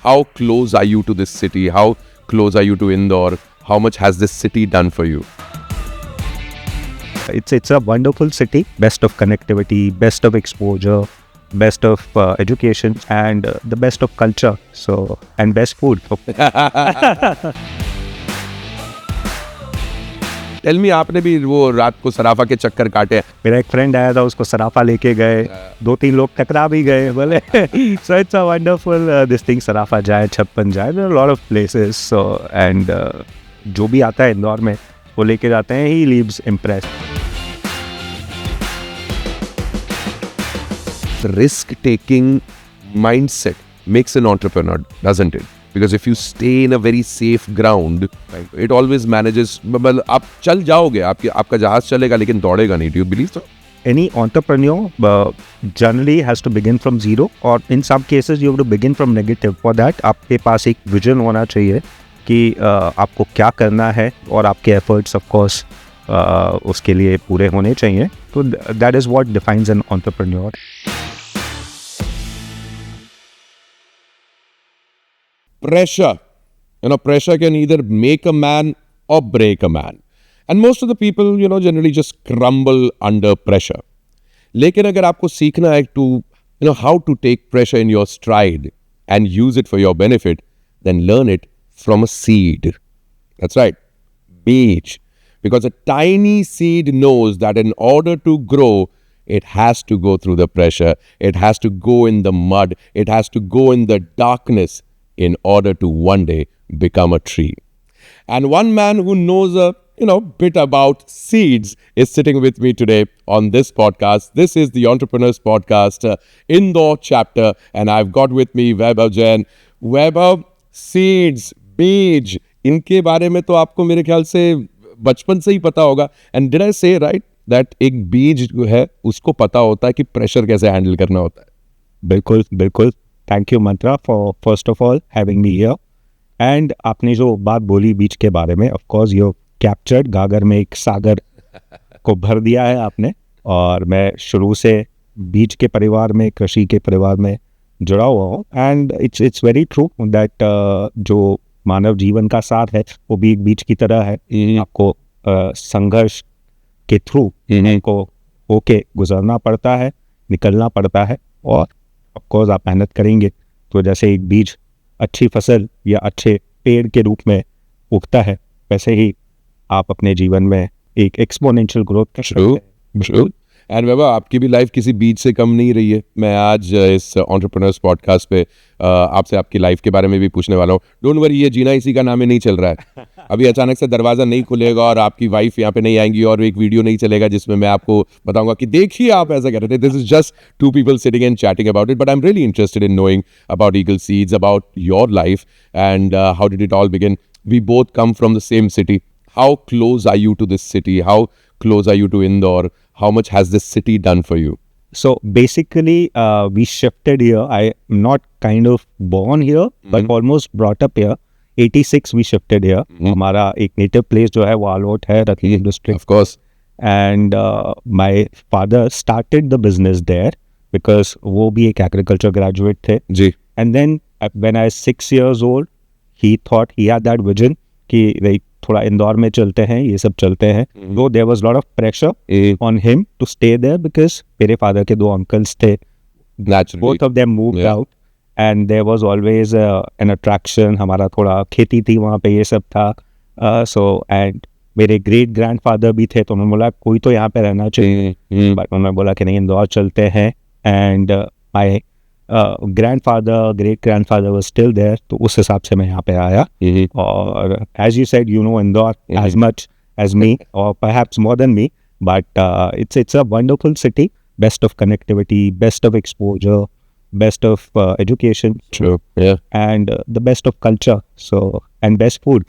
How close are you to this city? How close are you to Indore? How much has this city done for you? It's a wonderful city, best of connectivity, best of exposure, best of education, and the best of culture. So, and best food. Tell me, आपने भी वो रात को सराफा के चक्कर काटे? मेरा एक फ्रेंड आया था, उसको सराफा लेके गए, 2-3 लोग टकरा भी गए बोले. So it's a wonderful this thing. सराफा जाए, छप्पन जाए, there are a lot of places. So and जो भी आता है इंदौर में वो लेके जाते हैं. He leaves impressed. The risk-taking mindset makes an entrepreneur, doesn't it? Because if you stay in a very safe ground, it always manages. मतलब आप चल जाओगे, आपका जहाज चलेगा लेकिन दौड़ेगा नहीं. Do you believe so? Any entrepreneur generally has to begin from zero, or in some cases you have to begin from negative. For that आपके पास एक vision होना चाहिए कि आपको क्या करना है और आपके efforts of course उसके लिए पूरे होने चाहिए. तो that is what defines an entrepreneur. Pressure. Pressure can either make a man or break a man. And most of the people, generally just crumble under pressure. लेकिन अगर आपको सीखना है to, how to take pressure in your stride and use it for your benefit, then learn it from a seed. That's right. Beach. Because a tiny seed knows that in order to grow, it has to go through the pressure. It has to go in the mud. It has to go in the darkness in order to one day become a tree. And one man who knows a bit about seeds is sitting with me today on this podcast. This is the Entrepreneurs Podcast, Indore chapter, and I've got with me Vaibhav Jain. Vaibhav, seeds, बीज, इनके बारे में तो आपको मेरे ख्याल से बचपन से ही पता होगा. एंड डिड आई से राइट दैट एक बीज जो है उसको पता होता है कि प्रेशर कैसे हैंडल करना होता है? बिल्कुल बिल्कुल. Thank you Mantra for first of all having me here. And आपने जो बात बोली बीज के बारे में, ऑफ कोर्स यू कैप्चर्ड, गागर में एक सागर को भर दिया है आपने. और मैं शुरू से बीज के परिवार में, कृषि के परिवार में जुड़ा हुआ हूँ. And it's very true that जो मानव जीवन का सार है वो भी एक बीज की तरह है. आपको संघर्ष के थ्रू को होके गुजरना पड़ता है, निकलना पड़ता है. और ऑफ कोर्स आप मेहनत करेंगे तो जैसे एक बीज अच्छी फसल या अच्छे पेड़ के रूप में उगता है, वैसे ही आप अपने जीवन में एक एक्सपोनेंशियल ग्रोथ कर सकते हैं. एंड बाबा, आपकी भी लाइफ किसी बीज से कम नहीं रही है. मैं आज इस एंटरप्रेन्योर्स पॉडकास्ट पे आपसे आपकी लाइफ के बारे में भी पूछने वाला हूँ. डोंट वरी, ये जीना इसी का नाम ही नहीं चल रहा है. अभी अचानक से दरवाज़ा नहीं खुलेगा और आपकी वाइफ यहाँ पे नहीं आएंगी और एक वीडियो नहीं चलेगा जिसमें मैं आपको बताऊंगा कि देखिए आप ऐसा कर रहे थे. This is just two people sitting and chatting about it. But I am really interested in knowing about Eagle Seeds, about your life and how did it all begin. We both come from the same city. How close are you to this city? How close are you to Indore? How much has this city done for you? So basically, we shifted here. I'm not kind of born here, but almost brought up here. 86 we shifted here. हमारा एक native place जो है वो आलोट है, Ratlam district. Of course. And my father started the business there because वो भी एक agriculture graduate थे. जी. And then when I was 6 years old, he thought he had that vision कि like थोड़ा इंदौर में चलते हैं, ये सब चलते हैं. तो there was lot of pressure on him to stay there because मेरे फादर के 2 अंकल्स थे. Naturally. Both of them moved out and there was always an attraction. हमारा थोड़ा खेती थी वहाँ पे, ये सब था. सो एंड मेरे ग्रेट ग्रैंडफादर भी थे, तो उन्होंने बोला कोई तो यहाँ पे रहना चाहिए. बट उन्होंने बोला कि नहीं, इंदौर चलते हैं. And my grandfather, great grandfather was still there, तो उस हिसाब से मैं यहाँ पे आया. और as you said, you know Indore as much as me or perhaps more than me, but it's a wonderful city, best of connectivity, best of exposure, best of education. True. Yeah. And the best of culture. So and best food.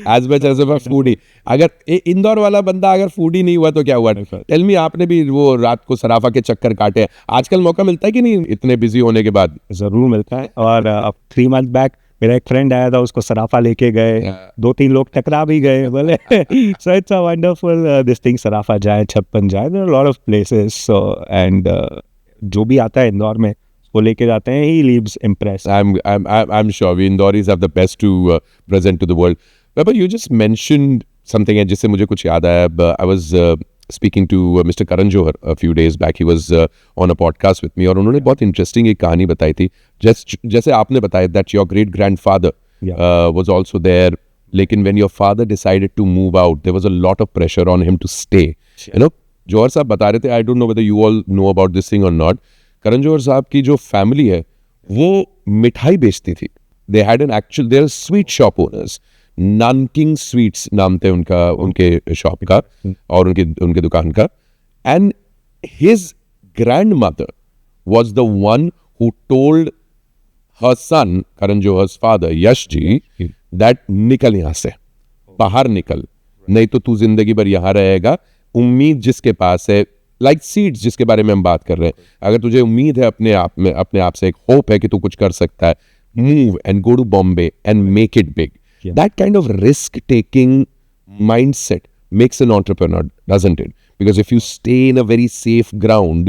As much as a foodie. अगर इंदौर वाला बंदा अगर foodie नहीं हुआ तो क्या हुआ? Tell me, आपने भी वो रात को सराफा के चक्कर काटे. आजकल मौका मिलता है कि नहीं इतने बिजी होने के बाद? जरूर मिलता है. और अब 3 months बैक मेरा एक फ्रेंड आया था, उसको सराफा लेके गए, 2-3 लोग टकरा भी गए बोले. So it's a wonderful this thing. Sarafa जाए, छप्पन जाए, there are lot of places. So and जो भी आता है इंदौर में वो लेके जाते हैं, he leaves impressed. I'm sure we Indoris have the best to present to the world. But you just mentioned something जिससे मुझे कुछ याद आया. I was speaking to Mr. Karan Johar a few days back. He was on a podcast with me और उन्होंने बहुत interesting एक कहानी बताई थी. जैसे आपने बताया that your great grandfather was also there. लेकिन when your father decided to move out, there was a lot of pressure on him to stay. You know, जौहर साहब बता रहे थे, I don't know whether you all know about this thing or not. Karan Johar साहब की जो family है वो मिठाई बेचती थी. They had an actual, they are sweet shop owners. Nanking sweets नाम थे उनके शॉप का और उनके दुकान का. And his grandmother was the one who told her son, Karan Johar's father Yash ji, that निकल यहां से, बाहर निकल, नहीं तो तू जिंदगी भर यहां रहेगा. उम्मीद जिसके पास है, लाइक सीड्स जिसके बारे में हम बात कर रहे हैं, अगर तुझे उम्मीद है अपने आप से, एक होप है कि तू कुछ कर सकता है, move and go to Bombay and make it big. That kind of risk taking mindset makes an entrepreneur, doesn't it? Because if you stay in a very safe ground,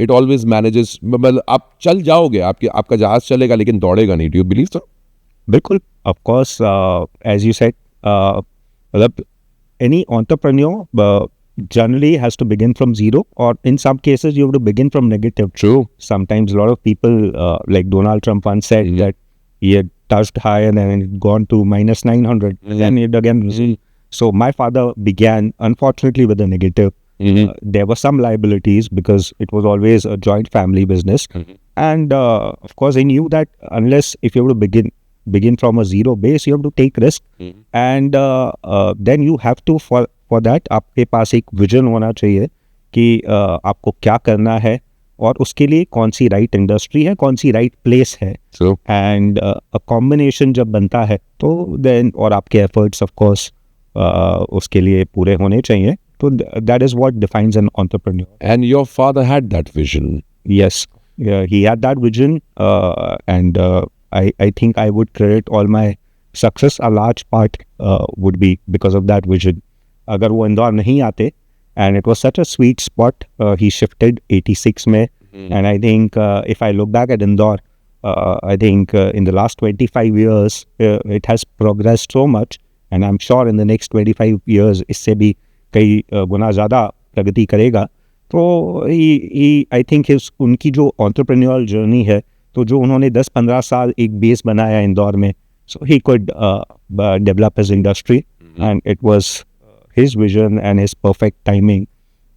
it always manages. मतलब आप चल जाओगे, आपका जहाज चलेगा लेकिन दौड़ेगा नहीं. Do you believe so? बिल्कुल, of course, as you said, मतलब any entrepreneur generally has to begin from zero, or in some cases you have to begin from negative. True. Sometimes a lot of people, like Donald Trump once said that he had touched high and then it gone to minus 900, and it again. So my father began, unfortunately, with a negative. There were some liabilities because it was always a joint family business, and of course he knew that unless if you have to begin from a zero base, you have to take risk, and then you have to for that आपके पास एक vision होना चाहिए कि आपको क्या करना है और उसके लिए कौन सी राइट इंडस्ट्री है, कौन सी राइट प्लेस है. एंड अ कॉम्बिनेशन जब बनता है तो देन, और आपके एफर्ट्स ऑफ कोर्स उसके लिए पूरे होने चाहिए. तो that is what defines an entrepreneur. And your father had that vision. Yes, he had that vision, and I think I would credit all my success. A large part would be because of that vision. अगर वो इंदौर नहीं आते, and it was such a sweet spot, he shifted 86 में, and I think if I look back at Indore, I think in the last 25 years it has progressed so much, and I'm sure in the next 25 years इससे भी कई गुना ज़्यादा प्रगति करेगा. तो I think उनकी जो entrepreneurial journey है, तो जो उन्होंने 10-15 साल एक बेस बनाया इंदौर में, so he could develop his industry, and it was his vision and his perfect timing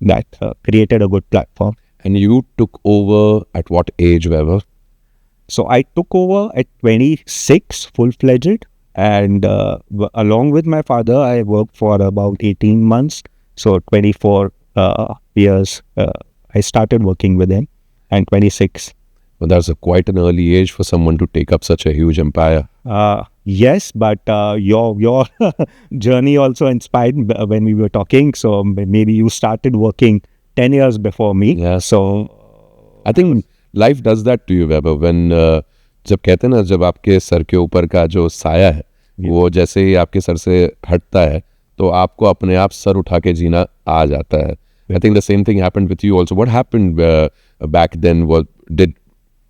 that created a good platform. And you took over at what age, Weber? So I took over at 26, full-fledged, and along with my father, I worked for about 18 months. So 24 years, I started working with him, and 26. Well, that's quite an early age for someone to take up such a huge empire. Yes, but your journey also inspired when we were talking. So maybe you started working 10 years before me. Yeah. So I think life does that to you, Weber. When जब कहते हैं ना, जब आपके sir के ऊपर का जो साया है, वो जैसे ही आपके सर से हटता है, तो आपको अपने आप सर उठा के जीना आ जाता है. I think the same thing happened with you also. What happened back then?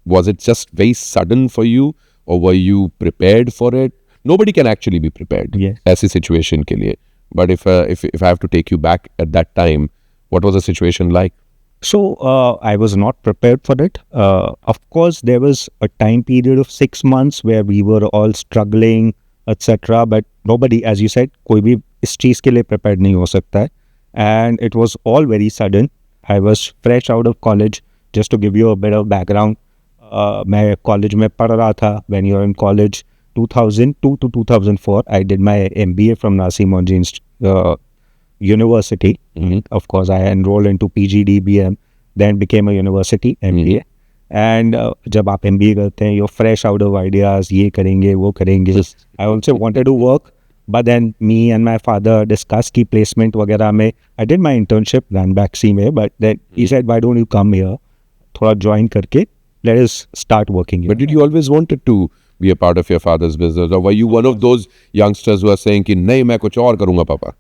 Was it just very sudden for you, or were you prepared for it? Nobody can actually be prepared. Yes. ऐसी situation के लिए. But if I have to take you back at that time, what was the situation like? So I was not prepared for it. Of course, there was a time period of 6 months where we were all struggling, etc. But nobody, as you said, कोई भी इस चीज़ के लिए prepared नहीं हो सकता है. And it was all very sudden. I was fresh out of college. Just to give you a bit of background, मैं college में पढ़ रहा था. When you're in college, 2002 to 2004, I did my MBA from Nasi Monjee University. Of course, I enrolled into PGDBM, then became a university MBA. And जब आप MBA करते हैं, you're fresh out of ideas, ये करेंगे, वो करेंगे. I also wanted to work, but then me and my father discussed की placement वगैरह में. I did my internship Ranbaxy में, but then he said, why don't you come here, थोड़ा join करके, let us start working here. But did you always wanted to be a part of your father's business, or were you one of those youngsters who are saying कि नहीं मैं कुछ और करूँगा पापा?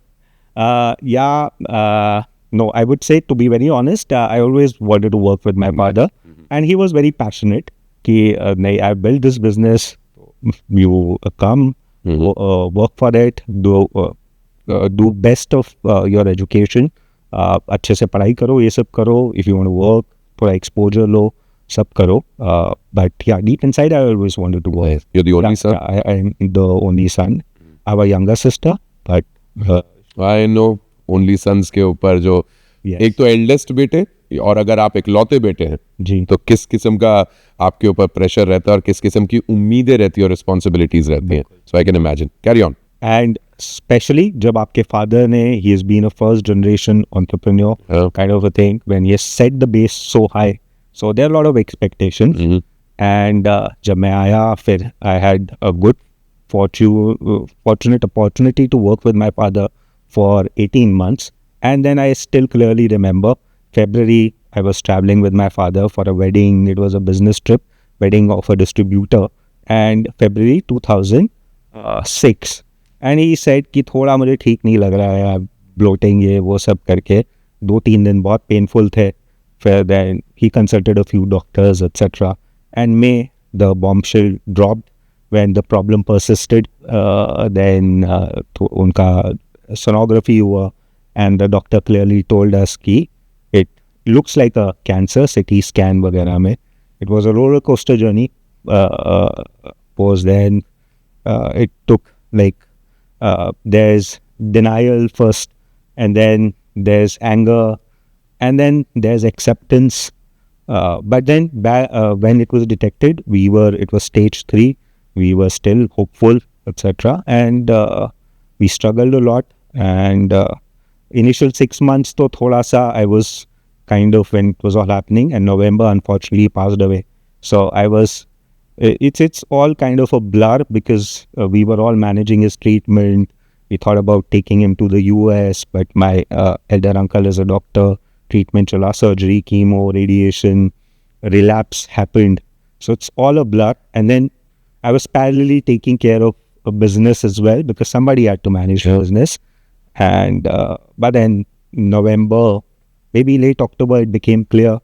No, I would say, to be very honest, I always wanted to work with my father, and he was very passionate. कि नहीं, I built this business, you come, work for it, do best of your education, अच्छे से पढ़ाई करो, ये सब करो, if you want to work, थोड़ा exposure लो, सब करो, but yeah, deep inside I always wanted to work. You're the only son? Yeah, I am the only son. I have a younger sister, but I know, only sons के ऊपर जो yes. एक तो eldest बेटे और अगर आप इकलौते बेटे हैं जी, तो किस किस्म का आपके ऊपर प्रेशर रहता है और किस किस्म की उम्मीदें रहती है और रिस्पॉन्सिबिलिटीज रहती हैं. So I can imagine. Carry on. and especially जब आपके father ने, he has been a first generation entrepreneur, kind of a thing, when he has set the base so high, so there are a lot of expectations. And जब मैं आया फिर I had a good fortunate opportunity to work with my father for 18 months, and then I still clearly remember February I was traveling with my father for a wedding. It was a business trip, wedding of a distributor, and February 2006, and he said कि थोड़ा मुझे ठीक नहीं लग रहा है, bloating ये वो सब करके 2-3 दिन बहुत painful थे. Then he consulted a few doctors, etc. And May, the bombshell dropped when the problem persisted. Then उनका sonography हुआ, and the doctor clearly told us कि it looks like a cancer, CT scan वगैरह में. It was a roller coaster journey. Was then it took like there's denial first, and then there's anger, and then there's acceptance. But then when it was detected, it was stage 3. We were still hopeful, etc. And we struggled a lot. And initial 6 months, to thoda sa I was kind of, when it was all happening, and November unfortunately passed away. So I was, it's all kind of a blur because we were all managing his treatment. We thought about taking him to the US, but my elder uncle is a doctor. Treatment chala, surgery, chemo, radiation, relapse happened. So it's all a blur. And then I was parallelly taking care of a business as well because somebody had to manage the business. And but then November, maybe late October, it became clear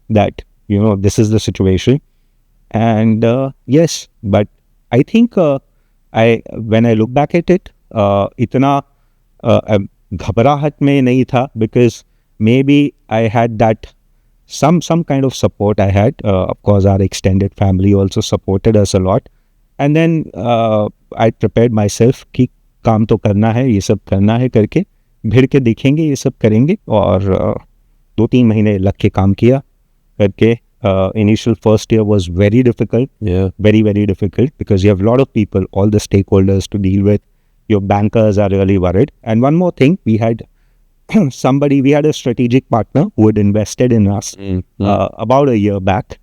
that, this is the situation. And yes, but I think when I look back at it, itna घबराहट में नहीं था because maybe I had that some kind of support I had. Of course, our extended family also supported us a lot. And then I prepared myself कि काम तो करना है, ये सब करना है करके भिड़ के देखेंगे, ये सब करेंगे. और 2-3 महीने लग के काम किया करके. Initial first year was very difficult. Very, very difficult because you have a lot of people, all the stakeholders to deal with. Your bankers are really worried. And one more thing, we had we had a strategic partner who had invested in us about a year back.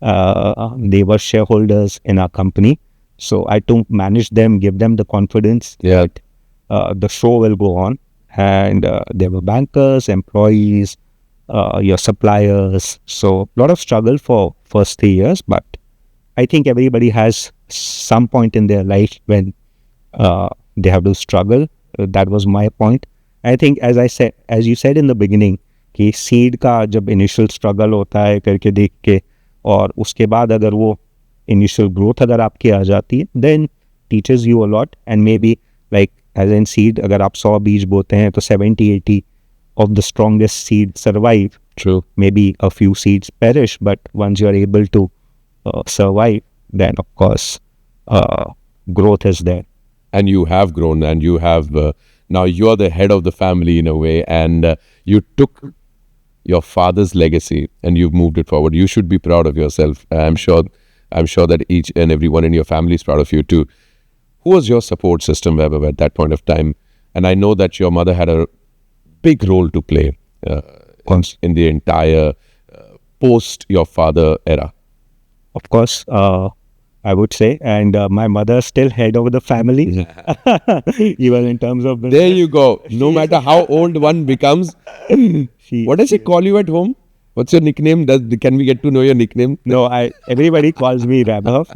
They were shareholders in our company. So I had to manage them, give them the confidence that the show will go on. And there were bankers, employees, your suppliers. So a lot of struggle for first 3 years. But I think everybody has some point in their life when they have to struggle. That was my point. I think as you said in the beginning, कि seed का जब initial struggle होता है करके देख के, और उसके बाद अगर वो इनिशियल ग्रोथ अगर आपकी आ जाती है, then teachers you a lot. And maybe like as an seed, अगर आप 100 बीज बोते हैं तो 70-80 of the strongest seeds survive. True. Maybe a few seeds perish, but once you are able to survive, then of course growth is there. And you have grown, and you have now you're the head of the family in a way, and you took your father's legacy and you've moved it forward. You should be proud of yourself. I'm sure that each and everyone in your family is proud of you too. Who was your support system, Vaibhav, at that point of time? And I know that your mother had a big role to play in the entire post your father era. Of course, I would say, and my mother still head of the family, even in terms of business. There you go. No matter how old one becomes, what does she call you at home? What's your nickname? Can we get to know your nickname? No, everybody calls me Vaibhav.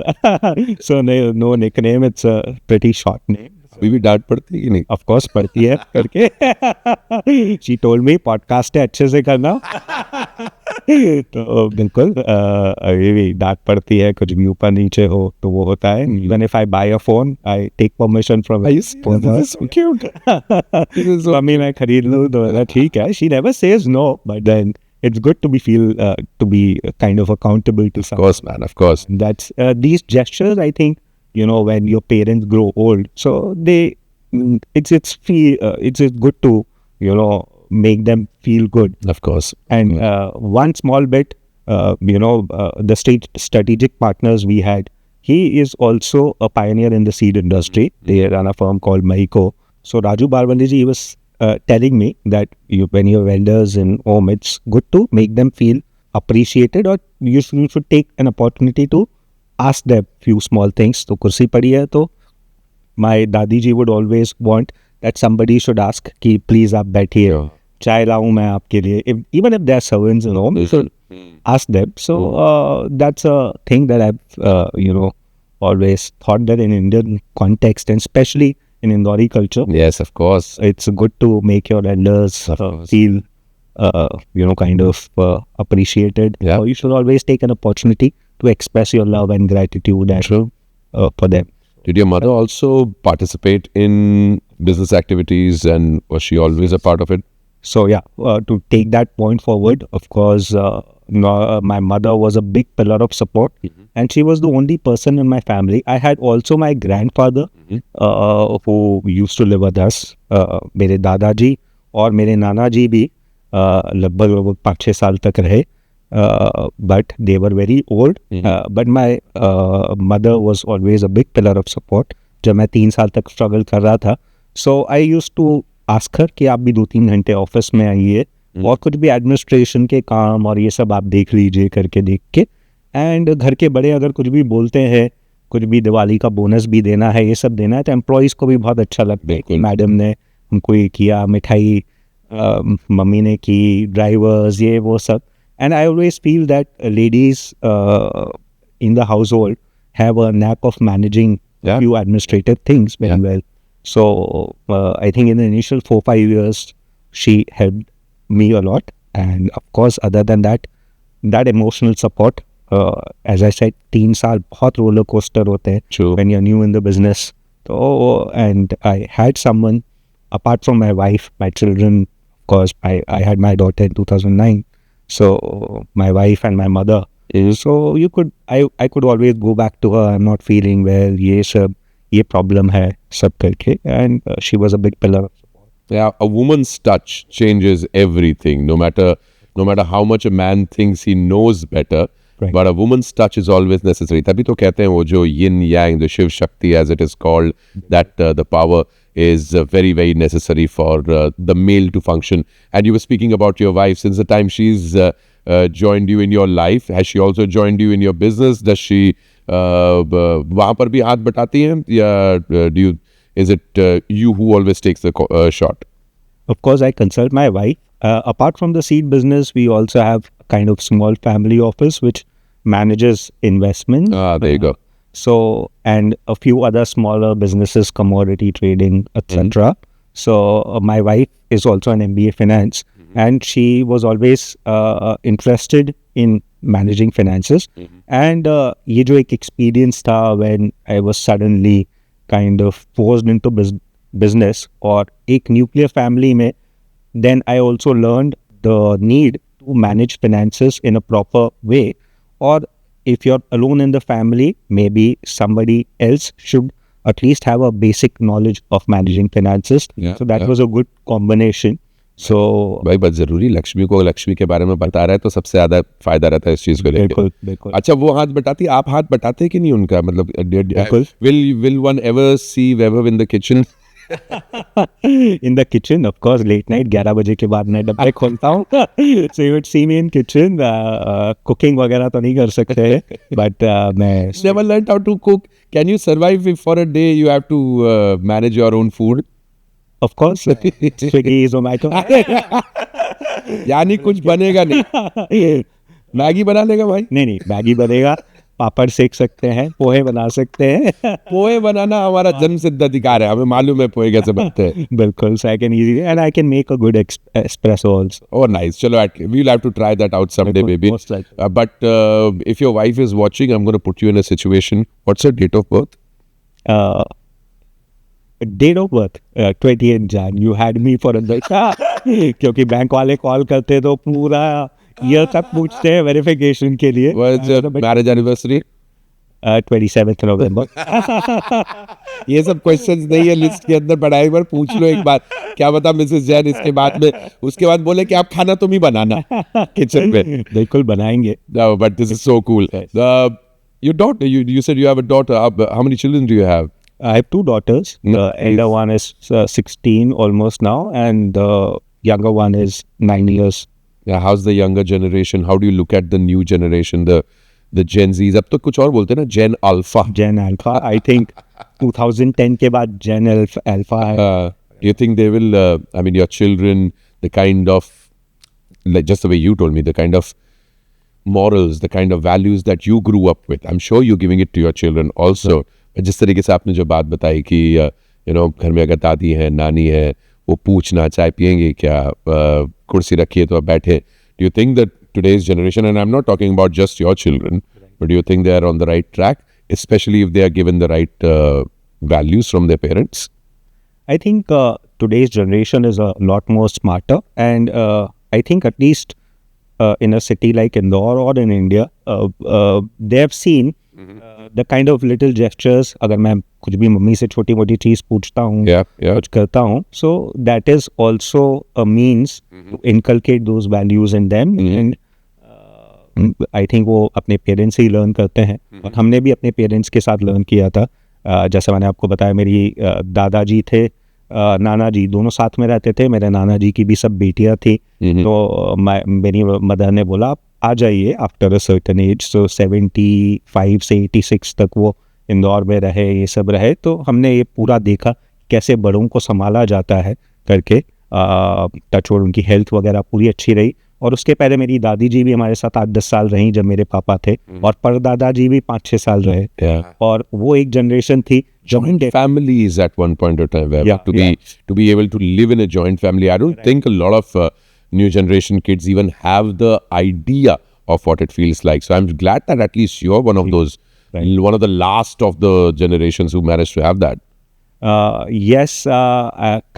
So no nickname. It's a pretty short name. अभी भी डांट पड़ती है कि नहीं? Of course पढ़ती है करके शी टोल्ड मी पॉडकास्ट है अच्छे से करना तो बिल्कुल अभी भी डांट पड़ती है, कुछ भी ऊपर नीचे हो तो वो होता है. Even if I buy a phone I take permission from Are you serious? This is so cute. This is so mummy मैं खरीद लूँ तो ठीक है. She never says no but then it's good to be kind of accountable to Of someone. course, man. Of course. That's these gestures, I think, when your parents grow old, so it's good to make them feel good. Of course. And one small bit, the strategic partners we had, he is also a pioneer in the seed industry. They run a firm called Mahiko. So Raju Barwandi ji, he was telling me that when you're vendors in home, it's good to make them feel appreciated, or you should take an opportunity to ask them few small things. तो कुर्सी पड़ी है तो my दादी जी would always want that somebody should ask कि please आप बैठिए, Yeah. चाय लाऊं मैं आपके लिए. Even if there are servants in home, you should ask them. So that's a thing that I've always thought that in Indian context, and especially in Indori culture, Yes, of course. it's good to make your elders Of course. feel kind of appreciated. Yeah. So you should always take an opportunity to express your love and gratitude for them. Did your mother also participate in business activities, and was she always a part of it? So yeah, to take that point forward, of course, my mother was a big pillar of support, and she was the only person in my family. I had also my grandfather who used to live with us. मेरे दादाजी और मेरे नाना जी भी लगभग 5-6 साल तक रहे. But they were very old. But my mother was always a big pillar of support. जब मैं 3 साल तक स्ट्रगल कर रहा था, so I used to ask her कि आप भी 2-3 घंटे ऑफिस में आइए और कुछ भी एडमिनिस्ट्रेशन के काम और ये सब आप देख लीजिए करके देख के. एंड घर के बड़े अगर कुछ भी बोलते हैं, कुछ भी दिवाली का बोनस भी देना है, ये सब देना है, तो एम्प्लॉयज़ को भी बहुत अच्छा लगता है कि मैडम ने हमको ये किया, मिठाई मम्मी ने की, ड्राइवर्स ये वो सब. And I always feel that ladies in the household have a knack of managing Yeah. few administrative things very well. So I think in the initial 4-5 years, she helped me a lot. And of course, other than that, that emotional support, as I said, 3 साल बहुत roller coaster होते हैं True. when you're new in the business. So, and I had someone, apart from my wife, my children, of course, I had my daughter in 2009. So my wife and my mother. So I could always go back to her. I'm not feeling well. ये problem है सब करके. And she was a big pillar. Yeah, a woman's touch changes everything. No matter how much a man thinks he knows better, Right. but a woman's touch is always necessary. तभी तो कहते हैं वो जो yin yang, the Shiv Shakti as it is called, that the power is very, very necessary for the male to function. And you were speaking about your wife. Since the time she's joined you in your life, has she also joined you in your business? Does she वहाँ पर भी हाथ बटाती हैं, या is it you who always takes the shot? Of course, I consult my wife. Apart from the seed business, we also have kind of small family office which manages investment. There you go. So, and a few other smaller businesses, commodity trading, etc. So, my wife is also an MBA finance, and she was always interested in managing finances. And ये जो एक experience था when I was suddenly kind of forced into business or एक nuclear family में, then I also learned the need to manage finances in a proper way. Or if you're alone in the family, maybe somebody else should at least have a basic knowledge of managing finances. Yeah, So that yeah. was a good combination. So भाई बस जरूरी लक्ष्मी को लक्ष्मी के बारे में बता रहा है तो सबसे ज्यादा फायदा रहता है इस चीज को लेकर. बिल्कुल बिल्कुल. अच्छा, वो हाथ बटाती, आप हाथ बटाते कि नहीं उनका, मतलब बिल्कुल. will one ever see Vaibhav in the kitchen? In the kitchen, of course, late night 11 बजे के बाद मैं डब्बे खोलता हूँ. So you would see me in kitchen. Cooking वगैरह तो नहीं कर सकते हैं, but मैं Never learned how to cook. Can you survive if for a day you have to manage your own food? of course Swiggy, Zomato. यानी कुछ बनेगा नहीं, मैगी बना लेगा भाई. नहीं मैगी बनेगा. पापड़ सेक सकते हैं, पोहे बना सकते हैं। पोहे बनाना हमारा जन्म सिद्ध अधिकार है, हमें मालूम है पोहे कैसे बनते हैं। बिल्कुल, so I can easily and I can make a good espresso also. Oh, nice. Chalo, we'll have to try that out someday, Biल्कुल, maybe. most likely. But if your wife is watching, I'm going to put you in a situation. What's her date of birth? Date of birth 28 Jan. You had me for a bit. क्योंकि bank वाले call करते तो पूरा year तक पूछते हैं verification के लिए। What's your marriage anniversary? 27th November. ये सब क्वेश्चंस नहीं है लिस्ट के अंदर, पढ़ाई पर पूछ लो एक बार, क्या बता मिसेस जैन इसके बाद में, उसके बाद बोले कि आप खाना तुम ही बनाना किचन में। बिल्कुल बनाएंगे। No, but this is so cool. Your daughter, you said you have a daughter. How many children do you have? I have two daughters. The elder one is 16 almost now, and the younger one is 9 years. Yeah, how's the younger generation? How do you look at the new generation, the Gen Zs? अब तो कुछ और बोलते हैं ना, Gen Alpha. Gen Alpha. I think 2010 के बाद Gen Alpha है। Do you think they will, I mean, your children, the kind of, like just the way you told me, the kind of morals, the kind of values that you grew up with, I'm sure you're giving it to your children also. जिस तरीके से आपने जो बात बताई कि घर में अगर दादी है, नानी है, वो पूछना चाय पियेंगे क्या, कुर्सी रखिए तो आप बैठे. Do you think that today's generation, and I'm not talking about just your children, but do you think they are on the right track, especially if they are given the right values from their parents? I think today's generation is a lot more smarter, and I think at least in a city like Indore or in India, they have seen the kind of little gestures. अगर मैं कुछ भी mummy से छोटी मोटी चीज़ पूछता हूँ, कुछ करता हूँ, so that is also a means to inculcate those values in them. And I think वो अपने पेरेंट्स से ही लर्न करते हैं, और हमने भी अपने पेरेंट्स के साथ लर्न किया था. जैसे मैंने आपको बताया, मेरी दादाजी थे, नाना जी दोनों साथ में रहते थे. मेरे नाना जी की भी सब बेटियां थी, तो मेरी मदर ने बोला आप आ जाइए आफ्टर अ सर्टेन एज. सो 75 से 86 तक वो इंदौर में रहे, ये सब रहे. तो हमने ये पूरा देखा कैसे बड़ों को संभाला जाता है करके. टचवुड उनकी हेल्थ वगैरह पूरी अच्छी रही. और उसके पहले मेरी दादी जी भी हमारे साथ 8-10 साल रहीं जब मेरे पापा थे, और परदादा जी भी 5-6 साल रहे. और वो एक जनरेशन थी. Joint families at one point of time, to be able to live in a joint family. I don't think a lot of new generation kids even have the idea of what it feels like. So I'm glad that at least you're one of those, one of the last of the generations who managed to have that. Yes,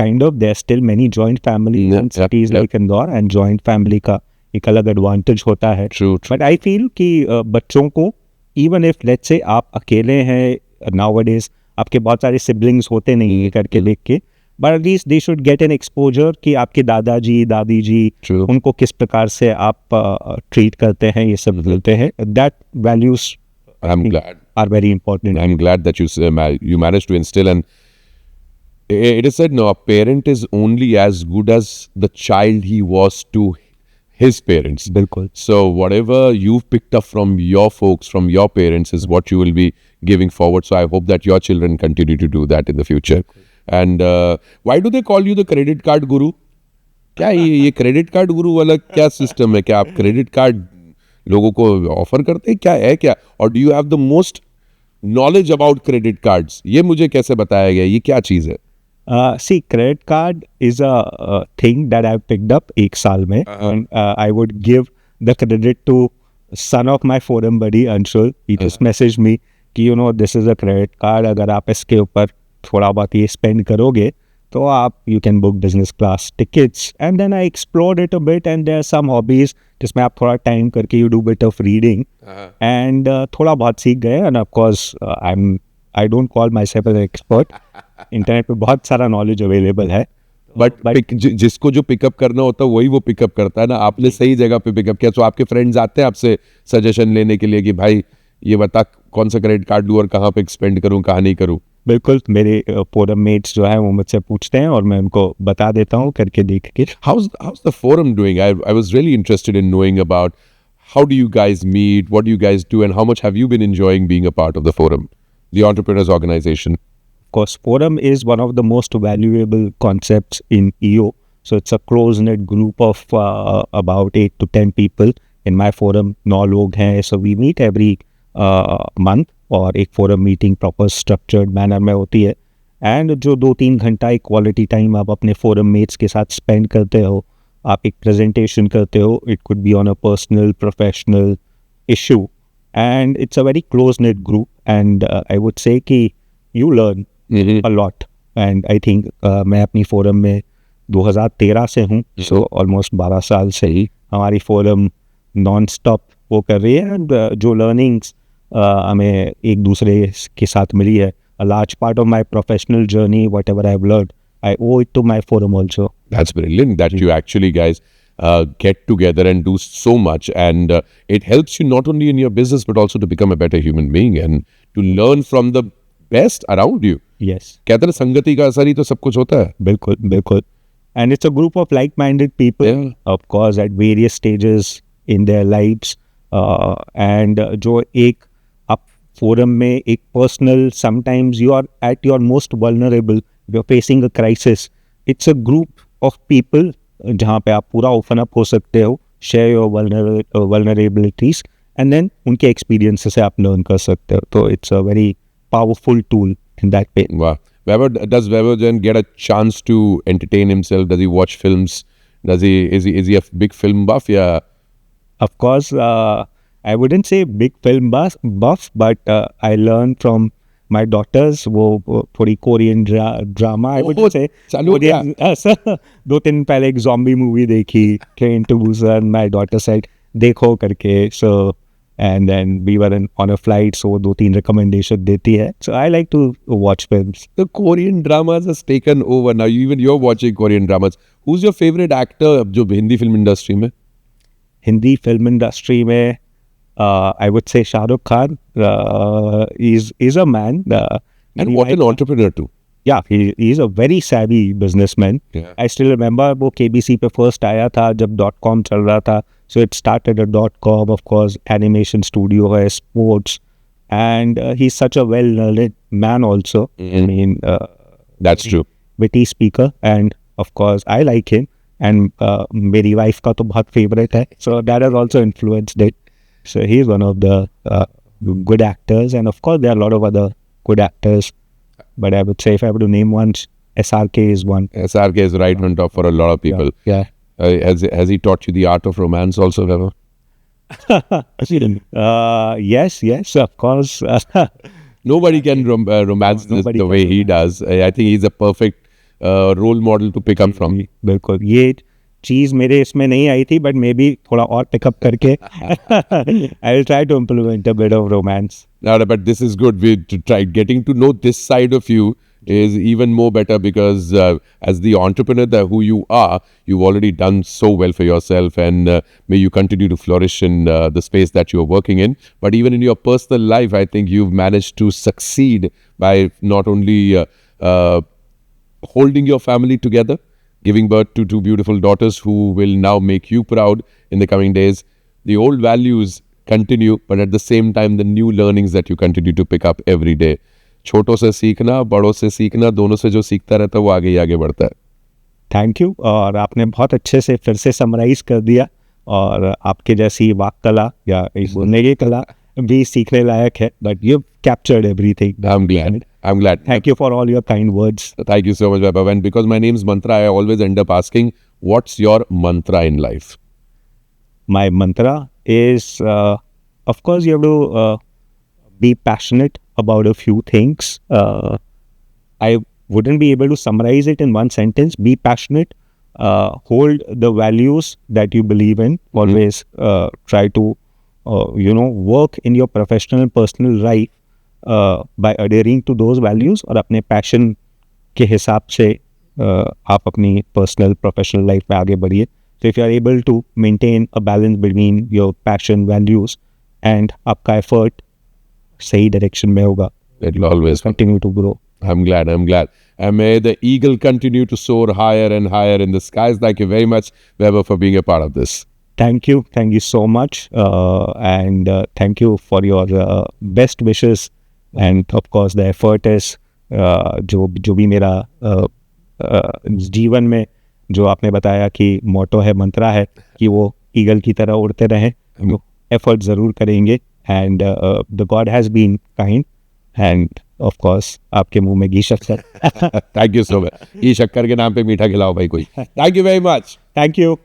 kind of. There are still many joint families in cities like Indore, and joint family का एक अलग advantage होता है. True. But I feel कि बच्चों को, even if let's say आप अकेले हैं nowadays, आपके बहुत सारे siblings होते नहीं है करके देख के, but at least they should get an exposure कि आपके दादाजी, दादी जी, उनको किस प्रकार से आप treat करते हैं, ये सब मिलते हैं. That values are very important. I'm glad that you managed to instill. And it is said, no, a parent is only as good as the child he was to his parents. Bilkul. So whatever you've picked up from your folks, from your parents, is what you will be giving forward. So I hope that your children continue to do that in the future. And why do they call you the credit card guru? क्या ये credit card गुरु वाला क्या system है? क्या आप credit card लोगों को offer करते हैं, क्या है क्या? और do you have the most knowledge about credit cards? ये मुझे कैसे बताया गया, ये क्या चीज़ है? See, credit card is a thing that I've picked up एक साल में, and I would give the credit to son of my forum buddy Anshul. He just messaged me कि this is a credit card, अगर आप इसके ऊपर थोड़ा बहुत ये spend करोगे तो आप you can book business class tickets. And then I explored it a bit, and there are some hobbies जिसमें आप थोड़ा time करके you do bit of reading, and थोड़ा बहुत सीख गए. And of course I don't call myself an expert. Internet पे बहुत सारा नॉलेज अवेलेबल है, बट जिसको जो पिकअप करना होता है वही वो पिकअप करता है ना. आपने सही जगह पे पिकअप किया. तो आपके फ्रेंड्स आते हैं आपसे सजेशन लेने के लिए कि भाई ये बता कौन सा क्रेडिट कार्ड लूँ और कहाँ पे स्पेंड करूँ, कहाँ नहीं करूँ? बिल्कुल, मेरे फोरम मेट्स जो है वो मुझसे पूछते हैं और मैं उनको बता देता हूँ करके देख के. How's the forum doing? I was really interested in knowing about how do you guys meet, what do you guys do, and how much have you been enjoying being a part of the forum, the Entrepreneurs Organization? Of course, forum is one of the most valuable concepts in EO. So it's a close-knit group of about 8 to 10 people. In my forum, 9 लोग हैं. So we meet every month, और एक forum meeting proper structured manner में होती है, and जो 2-3 घंटा एक क्वालिटी टाइम आप अपने फोरम मेट्स के साथ स्पेंड करते हो, आप एक प्रेजेंटेशन करते हो, it could be on a personal professional issue, and it's a very close knit group, and I would say कि you learn a lot. And I think मैं अपनी फोरम में 2013 से हूँ, सो ऑलमोस्ट 12 साल से ही हमारी फोरम नॉन स्टॉप वो कर रही है, एंड जो लर्निंग्स हमें एक दूसरे के साथ मिली है, a large part of my professional journey, whatever I've learned, I owe it to my forum also. That's brilliant that you actually guys get together and do so much, and it helps you not only in your business but also to become a better human being and to learn from the best around you. Yes, कहते हैं संगति का असर ही तो सब कुछ होता है. बिल्कुल बिल्कुल. And it's a group of like-minded people, Yeah. of course, at various stages in their lives. And जो एक आप फोरम में एक personal, sometimes you are at your most vulnerable, you're facing a crisis. It's a group of people जहाँ पे आप पूरा open up हो सकते हो, share your vulnerabilities, and then उनके experiences से आप learn कर सकते हो. तो it's a very powerful tool in that way. Wow. Does Weber then get a chance to entertain himself? Does he watch films? Is he a big film buff? Yeah. Of course, I wouldn't say big film buff, but I learned from my daughters. वो थोड़ी Korean drama, I would say. चालू क्या? Korean, 2 दिन पहले एक zombie movie देखी, Train to Busan. My daughter said देखो करके, so and then we were on a flight, so 2-3 recommendation देती है. So I like to watch films. The Korean dramas has taken over now. You're watching Korean dramas. Who's your favorite actor जो Hindi film industry में? Hindi film industry में I would say Shah Rukh Khan is a man. And what an entrepreneur too. Yeah, he's a very savvy businessman. Yeah. I still remember वो KBC पे first आया था जब .com चल रहा था. So it started at .com, of course, animation studio है, sports, and he's such a well-learned man also. I mean, That's true. witty speaker, and of course I like him, and मेरी wife का तो बहुत favorite है, so that has also influenced it. So he's one of the good actors, and of course there are a lot of other good actors, but I would say if I were to name one, SRK is one. SRK is right on top for a lot of people. Yeah. Has he taught you the art of romance also, Weber? Yes, of course. Nobody can romance this Nobody the can way he does. I think he's a perfect role model to pick up from. बिल्कुल, ये चीज़ मेरे इसमें नहीं आई थी, but maybe थोड़ा और pickup करके I will try to implement a bit of romance. No, but this is good. We to try getting to know this side of you is even more better because as the entrepreneur who you are, you've already done so well for yourself, and may you continue to flourish in the space that you're working in. But even in your personal life, I think you've managed to succeed by not only holding your family together, giving birth to 2 beautiful daughters who will now make you proud in the coming days. The old values continue, but at the same time, the new learnings that you continue to pick up every day. छोटों से सीखना, बड़ों से सीखना, दोनों से जो सीखता रहता है वो आगे ही आगे बढ़ता है. थैंक यू, और आपने बहुत अच्छे से फिर से समराइज कर दिया, और आपके जैसी वाक कला या बोलने की कला भी सीखने लायक है, but you captured everything. I'm glad. Thank you for all your kind words. Thank you so much, Vaibhav. And because my name is Mantra, I always end up asking, what's your mantra in life? My mantra is, of course, you have to be passionate about a few things. I wouldn't be able to summarize it in one sentence. Be passionate, hold the values that you believe in. Always try to, work in your professional and personal life by adhering to those values, और अपने passion के हिसाब से आप अपनी personal professional life में आगे बढ़िए. So if you are able to maintain a balance between your passion, values, and आपका effort सही direction में होगा, It'll always continue to grow. I'm glad. And may the eagle continue to soar higher and higher in the skies. Thank you very much, Weber, for being a part of this. Thank you so much, and thank you for your best wishes, and of course the effort is जो भी मेरा जीवन में जो आपने बताया कि मोटो है, मंत्रा है कि वो ईगल की तरह उड़ते रहें, तो एफर्ट ज़रूर करेंगे, and the God has been kind, and of course आपके मुंह में घी शक्कर. Thank you so much. ये शक्कर के नाम पे मीठा खिलाओ भाई कोई. Thank you very much. Thank you.